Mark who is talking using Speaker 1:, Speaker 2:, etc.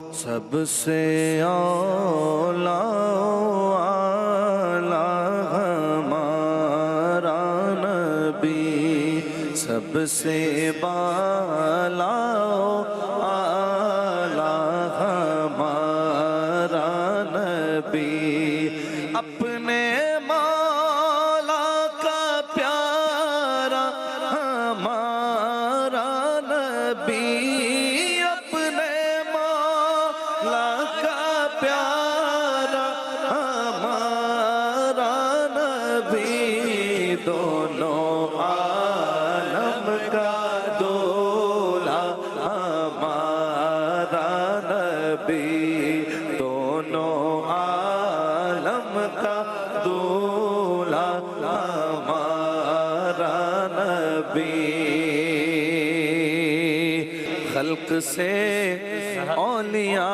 Speaker 1: سب سے اولا اعلیٰ ہمارا نبی، سب سے بالا اعلیٰ ہمارا نبی، اپنے مولا کا پیارا ہمارا نبی، پیارا ہمارا نبی، دونوں عالم کا دولا ہمارا نبی، دونوں عالم کا دولا ہمارا نبی، خلق سے اولیاء